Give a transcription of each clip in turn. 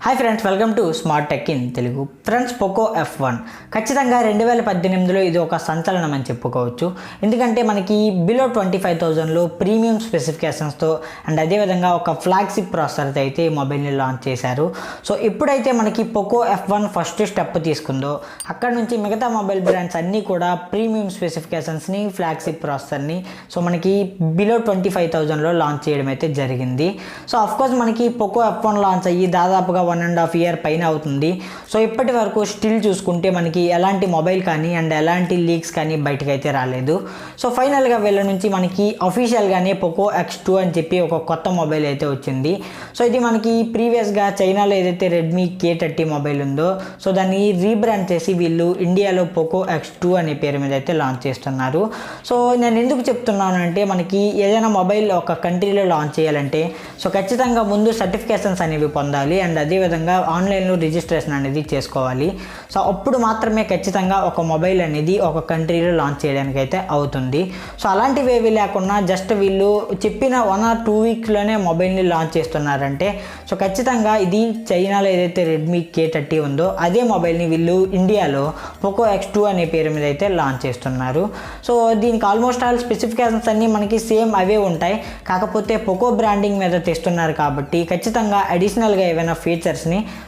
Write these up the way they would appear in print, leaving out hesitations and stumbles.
Hi friends, welcome to smart tech in Telugu. Friends, Poco F1 ఖచ్చితంగా 2018లో ఇది ఒక సంచలనం అని చెప్పుకోవచ్చు. ఎందుకంటే మనకి బిలో 25,000లో ప్రీమియం స్పెసిఫికేషన్స్తో అండ్ అదేవిధంగా ఒక ఫ్లాగ్షిప్ ప్రాసెసర్తో అయితే ఈ మొబైల్ని లాంచ్ చేశారు. సో ఎప్పుడైతే మనకి పోకో F1 ఫస్ట్ స్టెప్ తీసుకుందో అక్కడ నుంచి మిగతా మొబైల్ బ్రాండ్స్ అన్నీ కూడా ప్రీమియం స్పెసిఫికేషన్స్ని, ఫ్లాగ్షిప్ ప్రాసెసర్ని సో మనకి బిలో 25,000లో లాంచ్ చేయడం అయితే జరిగింది. సో అఫ్కోర్స్ మనకి పోకో F1 లాంచ్ అయ్యి దాదాపుగా 1.5 year పైన అవుతుంది. సో ఇప్పటి వరకు స్టిల్ చూసుకుంటే మనకి ఎలాంటి మొబైల్ కానీ అండ్ ఎలాంటి లీక్స్ కానీ బయటకు అయితే రాలేదు. సో ఫైనల్గా వీళ్ళ నుంచి మనకి అఫీషియల్గానే పోకో X2 అని చెప్పి ఒక కొత్త మొబైల్ అయితే వచ్చింది. సో ఇది మనకి ప్రీవియస్గా చైనాలో ఏదైతే రెడ్మీ K30 మొబైల్ ఉందో సో దాన్ని రీబ్రాండ్ చేసి వీళ్ళు ఇండియాలో పోకో X2 అనే పేరు మీద అయితే లాంచ్ చేస్తున్నారు. సో నేను ఎందుకు చెప్తున్నాను అంటే మనకి ఏదైనా మొబైల్ ఒక కంట్రీలో లాంచ్ చేయాలంటే సో ఖచ్చితంగా ముందు సర్టిఫికేషన్స్ అనేవి పొందాలి అండ్ అదేవిధంగా ఆన్లైన్లో రిజిస్ట్రేషన్ అనేది చేసుకోవాలి. సో అప్పుడు మాత్రమే ఖచ్చితంగా ఒక మొబైల్ అనేది ఒక కంట్రీలో లాంచ్ చేయడానికి అయితే అవుతుంది. సో అలాంటివి ఏవి లేకుండా జస్ట్ వీళ్ళు చెప్పిన 1 or 2 weeksలోనే మొబైల్ని లాంచ్ చేస్తున్నారంటే సో ఖచ్చితంగా ఇది చైనాలో ఏదైతే రెడ్మీ K30 ఉందో అదే మొబైల్ని వీళ్ళు ఇండియాలో పోకో X2 అనే పేరు మీద అయితే లాంచ్ చేస్తున్నారు. సో దీనికి ఆల్మోస్ట్ ఆల్ స్పెసిఫికేషన్స్ అన్నీ మనకి సేమ్ అవే ఉంటాయి. కాకపోతే పోకో బ్రాండింగ్ మీద తెస్తున్నారు కాబట్టి ఖచ్చితంగా అడిషనల్గా ఏవైనా ఫీచర్స్ని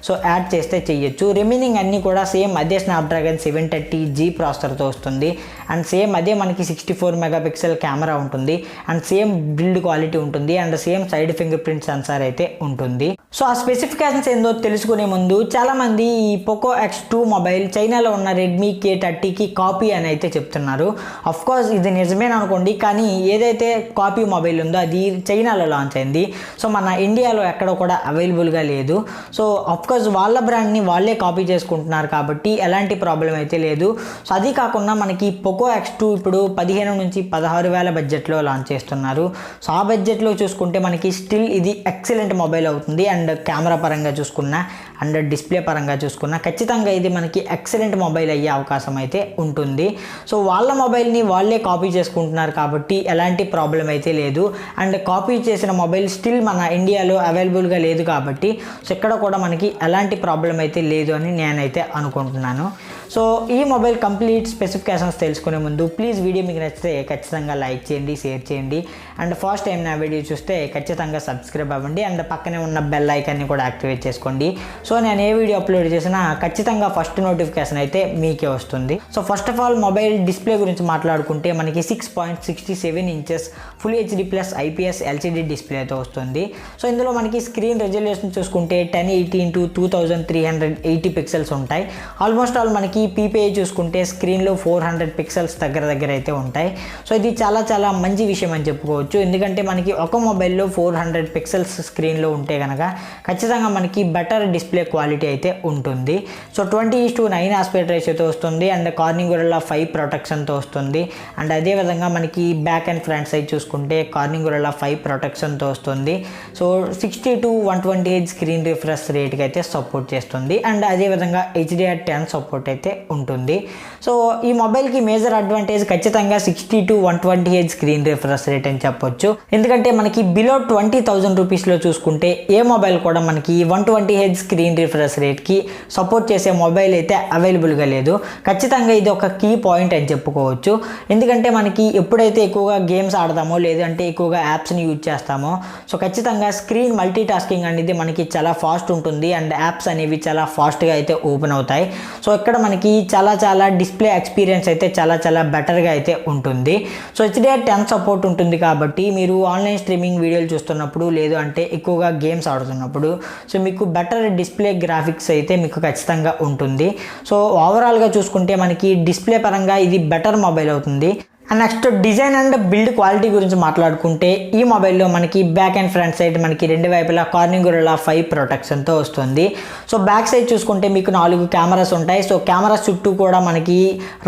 సో యాడ్ చేస్తే చేయొచ్చు. రిమైనింగ్ అన్నీ కూడా సేమ్ అదే స్నాప్డ్రాగన్ 730G ప్రాసెసర్తో వస్తుంది అండ్ సేమ్ అదే మనకి 64 MP కెమెరా ఉంటుంది అండ్ సేమ్ బిల్డ్ క్వాలిటీ ఉంటుంది and same side finger print censor అయితే ఉంటుంది. సో ఆ స్పెసిఫికేషన్స్ ఏందో తెలుసుకునే ముందు చాలామంది ఈ పోకో X2 మొబైల్ చైనాలో ఉన్న రెడ్మీ K30కి కాపీ అని అయితే చెప్తున్నారు. అఫ్కోర్స్ ఇది నిజమే అనుకోండి, కానీ ఏదైతే కాపీ మొబైల్ ఉందో అది చైనాలో లాంచ్ అయింది. సో మన ఇండియాలో ఎక్కడ కూడా అవైలబుల్గా లేదు. సో అఫ్కోర్స్ వాళ్ళ బ్రాండ్ని వాళ్ళే కాపీ చేసుకుంటున్నారు కాబట్టి ఎలాంటి ప్రాబ్లం అయితే లేదు. సో అది కాకుండా మనకి పోకో X2 ఇప్పుడు 15 నుంచి 16,000 బడ్జెట్లో లాంచ్ చేస్తున్నారు. సో ఆ బడ్జెట్లో చూసుకుంటే మనకి స్టిల్ ఇది ఎక్సలెంట్ మొబైల్ అవుతుంది అండ్ కెమెరా పరంగా చూసుకున్నా అండ్ డిస్ప్లే పరంగా చూసుకున్నా ఖచ్చితంగా ఇది మనకి ఎక్సలెంట్ మొబైల్ అయ్యే అవకాశం అయితే ఉంటుంది. సో వాళ్ళ మొబైల్ని వాళ్ళే కాపీ చేసుకుంటున్నారు కాబట్టి ఎలాంటి ప్రాబ్లం అయితే లేదు. అండ్ కాపీ చేసిన మొబైల్ స్టిల్ మన ఇండియాలో అవైలబుల్గా లేదు కాబట్టి సో ఇక్కడ కూడా మనకి ఎలాంటి ప్రాబ్లం అయితే లేదు అని నేనైతే అనుకుంటున్నాను. సో ఈ మొబైల్ కంప్లీట్ స్పెసిఫికేషన్స్ తెలుసుకునే ముందు ప్లీజ్ వీడియో మీకు నచ్చితే ఖచ్చితంగా లైక్ చేయండి, షేర్ చేయండి అండ్ ఫస్ట్ టైం నా వీడియో చూస్తే ఖచ్చితంగా సబ్స్క్రైబ్ అవ్వండి అండ్ పక్కనే ఉన్న బెల్ ఐకాన్ని కూడా యాక్టివేట్ చేసుకోండి. సో నేను ఏ వీడియో అప్లోడ్ చేసినా ఖచ్చితంగా ఫస్ట్ నోటిఫికేషన్ అయితే మీకే వస్తుంది. So first of all mobile display గురించి మాట్లాడుకుంటే మనకి 6.67 inches full HD+ IPS LCD డిస్ప్లేతో వస్తుంది. సో ఇందులో మనకి స్క్రీన్ రెజల్యూషన్ చూసుకుంటే 1080x2380 పిక్సెల్స్ ఉంటాయి. ఆల్మోస్ట్ ఆల్ మనకి PPI చూసుకుంటే స్క్రీన్లో 400 పిక్సెల్స్ దగ్గర అయితే ఉంటాయి. సో ఇది చాలా మంచి విషయం అని చెప్పుకోవచ్చు. ఎందుకంటే మనకి ఒక మొబైల్లో 400 పిక్సెల్స్ స్క్రీన్లో ఉంటే కనుక ఖచ్చితంగా మనకి బెటర్ డిస్ప్లే క్వాలిటీ అయితే ఉంటుంది. సో 20:9 ఆస్పెక్ట్ రేషియోతో వస్తుంది అండ్ కార్నింగ్ గొరిల్లా 5 ప్రొటెక్షన్తో వస్తుంది అండ్ అదేవిధంగా మనకి బ్యాక్ అండ్ ఫ్రంట్ సైడ్ చూసుకుంటే కార్నింగ్ గొరిల్లా 5 ప్రొటెక్షన్తో వస్తుంది. సో 60-120Hz స్క్రీన్ రిఫ్రెష్ రేట్కి అయితే సపోర్ట్ చేస్తుంది అండ్ అదేవిధంగా HDR10 సపోర్ట్ అయితే ఉంటుంది. సో ఈ మొబైల్కి మేజర్ అడ్వాంటేజ్ ఖచ్చితంగా 60-120Hz స్క్రీన్ రిఫ్రెష్ రేట్ అని చెప్పొచ్చు. ఎందుకంటే మనకి బిలో 20,000 రూపీస్లో చూసుకుంటే ఏ మొబైల్ కూడా మనకి 120Hz స్క్రీన్ రిఫ్రెష్ రేట్కి సపోర్ట్ చేసే మొబైల్ అయితే అవైలబుల్గా లేదు. ఖచ్చితంగా ఇది ఒక కీ పాయింట్ అని చెప్పుకోవచ్చు. ఎందుకంటే మనకి ఎప్పుడైతే ఎక్కువగా గేమ్స్ ఆడతామో లేదంటే ఎక్కువగా యాప్స్ని యూజ్ చేస్తామో సో ఖచ్చితంగా స్క్రీన్ మల్టీ టాస్కింగ్ అనేది మనకి చాలా ఫాస్ట్ ఉంటుంది అండ్ యాప్స్ అనేవి చాలా ఫాస్ట్గా అయితే ఓపెన్ అవుతాయి. సో ఇక్కడ మనకి చాలా డిస్ప్లే ఎక్స్పీరియన్స్ అయితే చాలా బెటర్గా అయితే ఉంటుంది. సో HDR10 సపోర్ట్ ఉంటుంది కాబట్టి మీరు ఆన్లైన్ స్ట్రీమింగ్ వీడియోలు చూస్తున్నప్పుడు లేదు అంటే ఎక్కువగా గేమ్స్ ఆడుతున్నప్పుడు సో మీకు బెటర్ డిస్ప్లే గ్రాఫిక్స్ అయితే మీకు ఖచ్చితంగా ఉంటుంది. సో ఓవరాల్గా చూసుకుంటే మనకి డిస్ప్లే పరంగా ఇది బెటర్ మొబైల్ అవుతుంది. And next design and build quality గురించి మాట్లాడుకుంటే ఈ మొబైల్లో మనకి బ్యాక్ అండ్ ఫ్రంట్ సైడ్ మనకి రెండు వైపులా కార్నింగ్ గొరిల్లా 5 ప్రొటెక్షన్తో వస్తుంది. సో బ్యాక్ సైడ్ చూసుకుంటే మీకు 4 కెమెరాస్ ఉంటాయి. సో కెమెరాస్ చుట్టూ కూడా మనకి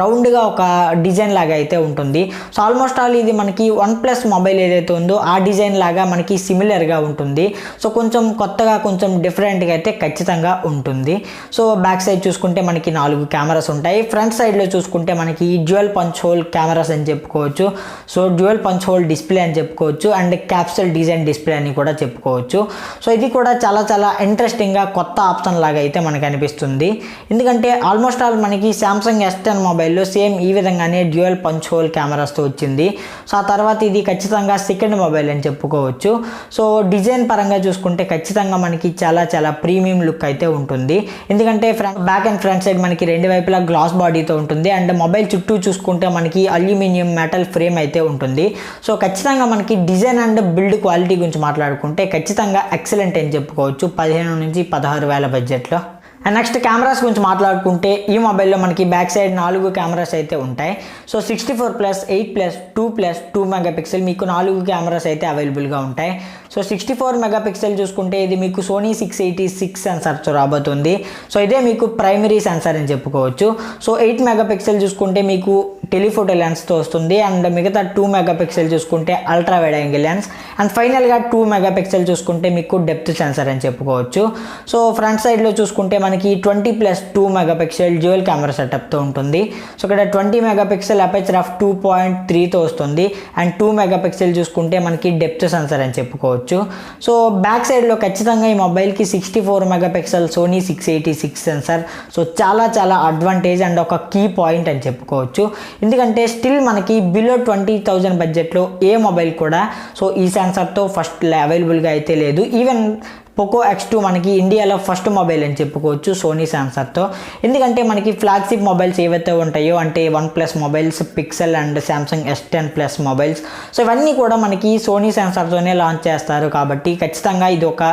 రౌండ్గా ఒక డిజైన్ లాగా అయితే ఉంటుంది. సో ఆల్మోస్ట్ ఆల్ ఇది మనకి OnePlus మొబైల్ ఏదైతే ఉందో ఆ డిజైన్ లాగా మనకి సిమిలర్గా ఉంటుంది. సో కొంచెం కొత్తగా కొంచెం డిఫరెంట్గా అయితే ఖచ్చితంగా ఉంటుంది. సో బ్యాక్ సైడ్ చూసుకుంటే మనకి 4 కెమెరాస్ ఉంటాయి. ఫ్రంట్ సైడ్లో చూసుకుంటే మనకి డ్యూయల్ పంచ్ హోల్ కెమెరాస్ అని చెప్పుకోవచ్చు. So dual punch whole display అని చెప్పుకోవచ్చు అండ్ క్యాప్సూల్ డిజైన్ డిస్ప్లే అని కూడా చెప్పుకోవచ్చు. సో ఇది కూడా చాలా ఇంట్రెస్టింగ్గా కొత్త ఆప్షన్ లాగా అయితే మనకు అనిపిస్తుంది. ఎందుకంటే ఆల్మోస్ట్ ఆల్ మనకి సామ్సంగ్ S10 మొబైల్లో సేమ్ ఈ విధంగానే డ్యూయల్ పంచ్ హోల్ కెమెరాస్తో వచ్చింది. సో ఆ తర్వాత ఇది ఖచ్చితంగా సెకండ్ మొబైల్ అని చెప్పుకోవచ్చు. సో డిజైన్ పరంగా చూసుకుంటే ఖచ్చితంగా మనకి చాలా ప్రీమియం లుక్ అయితే ఉంటుంది. ఎందుకంటే బ్యాక్ అండ్ ఫ్రంట్ సైడ్ మనకి రెండు వైపులా గ్లాస్ బాడీతో ఉంటుంది అండ్ మొబైల్ చుట్టూ చూసుకుంటే మనకి అల్యూమినియం మెటల్ ఫ్రేమ్ అయితే ఉంటుంది. సో ఖచ్చితంగా మనకి డిజైన్ అండ్ బిల్డ్ క్వాలిటీ గురించి మాట్లాడుకుంటే ఖచ్చితంగా ఎక్సలెంట్ అని చెప్పుకోవచ్చు 15 నుంచి 16,000 బడ్జెట్లో. అండ్ నెక్స్ట్ కెమెరాస్ గురించి మాట్లాడుకుంటే ఈ మొబైల్లో మనకి బ్యాక్ సైడ్ 4 కెమెరాస్ అయితే ఉంటాయి. సో 64+, 8+, 2+2 మెగాపిక్సెల్ మీకు 4 కెమెరాస్ అయితే అవైలబుల్గా ఉంటాయి. సో 64 మెగాపిక్సెల్ చూసుకుంటే ఇది మీకు సోనీ 686 సెన్సార్తో రాబోతుంది. సో ఇదే మీకు ప్రైమరీ సెన్సార్ అని చెప్పుకోవచ్చు. సో 8 మెగాపిక్సెల్ చూసుకుంటే మీకు టెలిఫోటో లెన్స్తో వస్తుంది అండ్ మిగతా 2 మెగాపిక్సెల్ చూసుకుంటే ultra wide angle lens and ఫైనల్గా 2 మెగాపిక్సెల్ చూసుకుంటే మీకు డెప్త్ సెన్సార్ అని చెప్పుకోవచ్చు. సో ఫ్రంట్ సైడ్లో చూసుకుంటే మనకి 20+2 మెగాపిక్సెల్ డ్యూయల్ కెమెరా సెటప్తో ఉంటుంది. సో ఇక్కడ 20 మెగాపిక్సెల్ అపేచర్ ఆఫ్ 2.3తో వస్తుంది అండ్ 2 మెగాపిక్సెల్ చూసుకుంటే మనకి డెప్త్ సెన్సార్ అని చెప్పుకోవచ్చు. సో బ్యాక్ సైడ్లో ఖచ్చితంగా ఈ మొబైల్కి 64 మెగాపిక్సెల్ సోనీ 686 సెన్సార్. సో చాలా అడ్వాంటేజ్ అండ్ ఒక కీ పాయింట్ అని చెప్పుకోవచ్చు. ఎందుకంటే స్టిల్ మనకి బిలో 20,000 బడ్జెట్లో ఏ మొబైల్ కూడా సో ఈ సెన్సార్తో ఫస్ట్ అవైలబుల్గా అయితే లేదు. ఈవెన్ పోకో X2 మనకి ఇండియాలో ఫస్ట్ మొబైల్ అని చెప్పుకోవచ్చు సోనీ సెన్సార్తో. ఎందుకంటే మనకి ఫ్లాగ్షిప్ మొబైల్స్ ఏవైతే ఉంటాయో అంటే OnePlus mobiles, pixel and Samsung S10 plus mobiles, so ఇవన్నీ కూడా మనకి సోనీ సెన్సార్తోనే లాంచ్ చేస్తారు. కాబట్టి ఖచ్చితంగా ఇది ఒక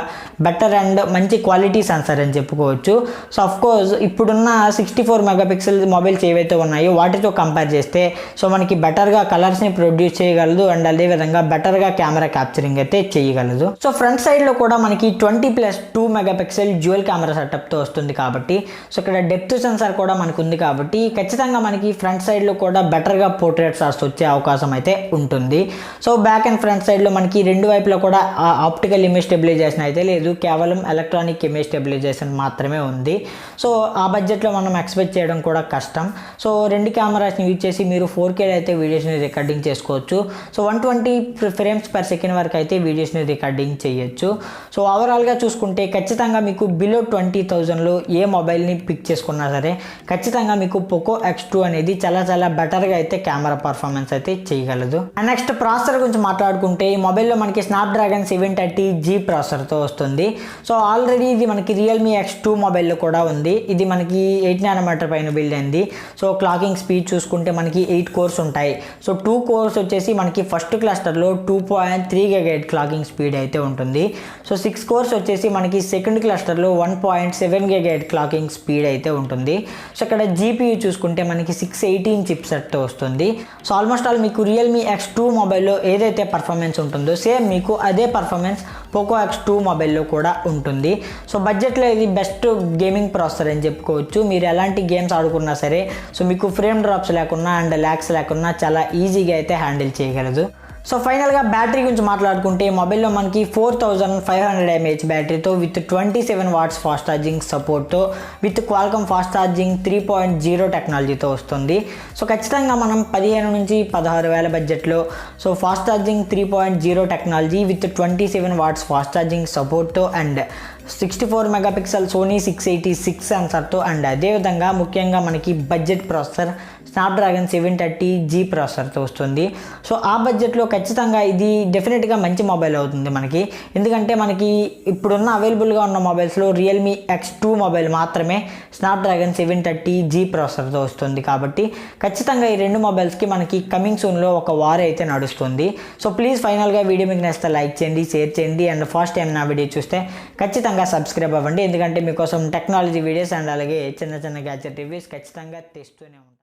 బెటర్ అండ్ మంచి క్వాలిటీ సెన్సార్ అని చెప్పుకోవచ్చు. సో అఫ్కోర్స్ ఇప్పుడున్న 64 మెగాపిక్సెల్ మొబైల్స్ ఏవైతే ఉన్నాయో వాటితో కంపేర్ చేస్తే సో మనకి బెటర్గా కలర్స్ని ప్రొడ్యూస్ చేయగలదు అండ్ అదేవిధంగా బెటర్గా కెమెరా క్యాప్చరింగ్ అయితే చేయగలదు. సో ఫ్రంట్ సైడ్లో కూడా మనకి 20+2 మెగాపిక్సెల్ డ్యూయల్ కెమెరా సెటప్తో వస్తుంది. కాబట్టి సో ఇక్కడ డెప్త్ సెన్సార్ కూడా మనకు ఉంది. కాబట్టి ఖచ్చితంగా మనకి ఫ్రంట్ సైడ్లో కూడా బెటర్గా పోర్ట్రేట్ షాట్స్ వచ్చే అవకాశం అయితే ఉంటుంది. సో బ్యాక్ అండ్ ఫ్రంట్ సైడ్లో మనకి రెండు వైపులో కూడా ఆప్టికల్ ఇమేజ్ స్టెబిలైజేషన్ అయితే లేదు, కేవలం ఎలక్ట్రానిక్ ఇమేజ్ స్టెబిలైజేషన్ మాత్రమే ఉంది. సో ఆ బడ్జెట్లో మనం ఎక్స్పెక్ట్ చేయడం కూడా కష్టం. సో రెండు కెమెరాస్ని యూజ్ చేసి మీరు 4K అయితే వీడియోస్ని రికార్డింగ్ చేసుకోవచ్చు. సో 120 ఫ్రేమ్స్ పర్ సెకండ్ వరకు అయితే వీడియోస్ని రికార్డింగ్ చేయొచ్చు. సో ఓవరాల్గా చూసుకుంటే ఖచ్చితంగా మీకు బిలో 20,000లో ఏ మొబైల్ని పిక్ చేసుకున్నా సరే ఖచ్చితంగా మీకు పోకో X2 అనేది చాలా బెటర్గా అయితే కెమెరా పర్ఫార్మెన్స్ అయితే చేయగలదు. అండ్ నెక్స్ట్ ప్రాసెసర్ గురించి మాట్లాడుకుంటే ఈ మొబైల్లో మనకి Snapdragon 730G ప్రాసెసర్తో వస్తుంది. సో ఆల్రెడీ ఇది మనకి రియల్మీ X2 మొబైల్లో కూడా ఉంది. ఇది మనకి 8 నానోమీటర్ పైన బిల్డ్ అయింది. సో క్లాకింగ్ స్పీడ్ చూసుకుంటే మనకి 8 కోర్స్ ఉంటాయి. సో 2 కోర్స్ వచ్చేసి మనకి ఫస్ట్ క్లస్టర్లో 2.3 GHz క్లాకింగ్ స్పీడ్ అయితే ఉంటుంది. సో 6 కోర్స్ వచ్చేసి మనకి సెకండ్ క్లస్టర్లో 1.7 GHz క్లాకింగ్ స్పీడ్ అయితే ఉంటుంది. సో ఇక్కడ GPU చూసుకుంటే మనకి 618 చిప్ సెట్తో వస్తుంది. సో ఆల్మోస్ట్ ఆల్ మీకు రియల్మీ X2 మొబైల్లో ఏదైతే పర్ఫార్మెన్స్ ఉంటుందో సేమ్ మీకు అదే పర్ఫార్మెన్స్ పోకో X2 మొబైల్లో కూడా ఉంటుంది. సో బడ్జెట్లో ఇది బెస్ట్ గేమింగ్ ప్రాసెసర్ అని చెప్పుకోవచ్చు. మీరు ఎలాంటి గేమ్స్ ఆడుకున్నా సరే సో మీకు ఫ్రేమ్ డ్రాప్స్ లేకున్నా అండ్ ల్యాగ్స్ లేకున్నా చాలా ఈజీగా అయితే హ్యాండిల్ చేయగలదు. సో ఫైనల్గా బ్యాటరీ గురించి మాట్లాడుకుంటే మొబైల్లో మనకి 4500 mAh బ్యాటరీతో విత్ 27 వాట్స్ ఫాస్ట్ ఛార్జింగ్ సపోర్ట్తో విత్ క్వాల్కమ్ ఫాస్ట్ ఛార్జింగ్ 3.0 టెక్నాలజీతో వస్తుంది. సో ఖచ్చితంగా మనం 15 నుంచి 16,000 బడ్జెట్లో so fast charging 3.0 technology with 27 watts fast charging సపోర్ట్తో అండ్ 64 మెగాపిక్సెల్ సోనీ 686 సెన్సార్తో అండ్ అదేవిధంగా ముఖ్యంగా మనకి బడ్జెట్ ప్రాసెసర్ స్నాప్డ్రాగన్ 730G ప్రాసెసర్తో వస్తుంది. సో ఆ బడ్జెట్లో ఖచ్చితంగా ఇది డెఫినెట్గా మంచి మొబైల్ అవుతుంది మనకి. ఎందుకంటే మనకి ఇప్పుడున్న అవైలబుల్గా ఉన్న మొబైల్స్లో రియల్మీ X2 మొబైల్ మాత్రమే స్నాప్డ్రాగన్ 730G ప్రాసెసర్తో వస్తుంది. కాబట్టి ఖచ్చితంగా ఈ రెండు మొబైల్స్కి మనకి కమింగ్ సూన్లో ఒక వార్ అయితే నడుస్తుంది. సో ప్లీజ్ ఫైనల్గా వీడియో మీకు నచ్చితే లైక్ చేయండి, షేర్ చేయండి అండ్ ఫస్ట్ టైం నా వీడియో చూస్తే ఖచ్చితంగా సబ్స్క్రైబ్ అవ్వండి. ఎందుకంటే మీకోసం టెక్నాలజీ వీడియోస్ అండ్ అలాగే చిన్న గ్యాడ్జెట్ రివ్యూస్ ఖచ్చితంగా తెస్తూనే ఉంటాను.